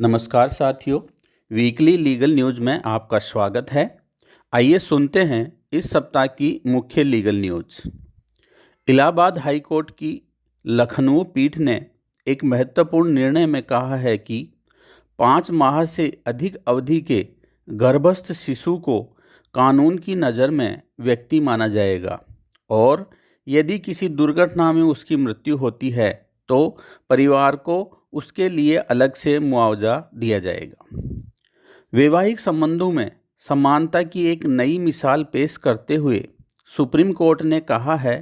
नमस्कार साथियों, weekly legal news में आपका स्वागत है। आइए सुनते हैं इस सप्ताह की मुख्य legal news. Allahabad high court की लखनऊ पीठ ने एक महत्वपूर्ण निर्णय में कहा है कि 5 माह से अधिक अवधि के गर्भस्थ शिशु को कानून की नज़र में व्यक्ति माना जाएगा और यदि किसी दुर्घटना में उसकी मृत्यु होती है तो परिवार को उसके लिए अलग से मुआवजा दिया जाएगा। वैवाहिक संबंधों में समानता की एक नई मिसाल पेश करते हुए सुप्रीम कोर्ट ने कहा है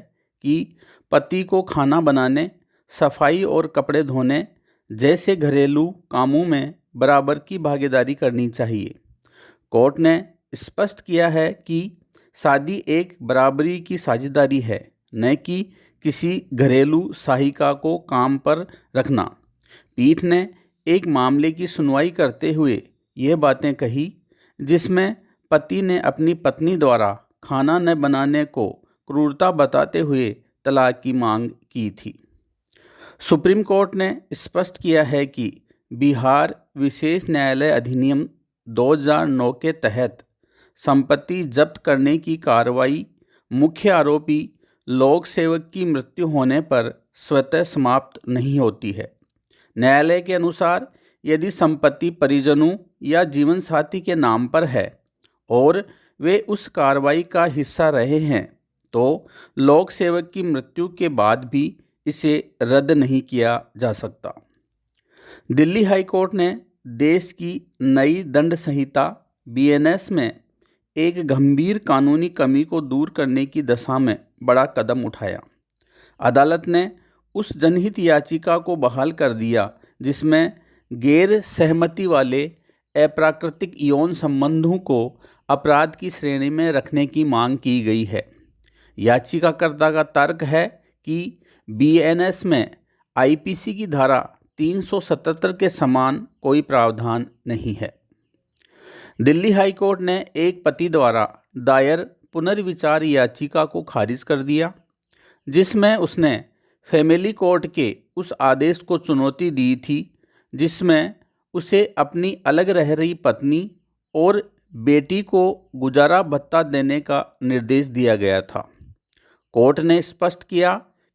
कि पति को खाना बनाने, सफाई और कपड़े धोने जैसे घरेलू कामों में बराबर की भागीदारी करनी चाहिए। कोर्ट ने स्पष्ट किया है कि शादी एक बराबरी की साझेदारी है, न कि किसी घरेलू सहायिका को काम पर रखना। पीठ ने एक मामले की सुनवाई करते हुए ये बातें कही जिसमें पति ने अपनी पत्नी द्वारा खाना न बनाने को क्रूरता बताते हुए तलाक की मांग की थी। सुप्रीम कोर्ट ने स्पष्ट किया है कि बिहार विशेष न्यायालय अधिनियम 2009 के तहत संपत्ति जब्त करने की कार्रवाई मुख्य आरोपी लोक सेवक की मृत्यु होने पर स्वतः समाप्त नहीं होती है। न्यायालय के अनुसार यदि संपत्ति परिजनों या जीवन साथी के नाम पर है और वे उस कार्रवाई का हिस्सा रहे हैं तो लोक सेवक की मृत्यु के बाद भी इसे रद्द नहीं किया जा सकता। दिल्ली हाई कोर्ट ने देश की नई दंड संहिता BNS में एक गंभीर कानूनी कमी को दूर करने की दिशा में बड़ा कदम उठाया। अदालत ने उस जनहित याचिका को बहाल कर दिया जिसमें गैर सहमति वाले अप्राकृतिक यौन संबंधों को अपराध की श्रेणी में रखने की मांग की गई है। याचिकाकर्ता का तर्क है कि BNS में IPC की धारा 377 के समान कोई प्रावधान नहीं है। दिल्ली हाई कोर्ट ने एक पति द्वारा दायर पुनर्विचार याचिका को खारिज कर दिया जिसमें उसने फैमिली कोर्ट के उस आदेश को चुनौती दी थी जिसमें उसे अपनी अलग रह रही पत्नी और बेटी को गुजारा भत्ता देने का निर्देश दिया गया था। कोर्ट ने स्पष्ट किया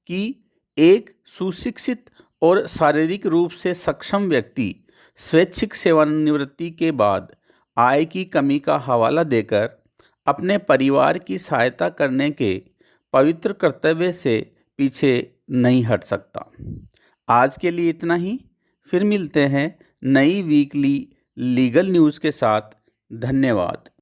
कि एक सुशिक्षित और शारीरिक रूप से सक्षम व्यक्ति स्वैच्छिक सेवानिवृत्ति के बाद आय की कमी का हवाला देकर अपने परिवार की सहायता करने के पवित्र कर्तव्य से पीछे नहीं हट सकता। आज के लिए इतना ही, फिर मिलते हैं नई वीकली लीगल न्यूज़ के साथ। धन्यवाद।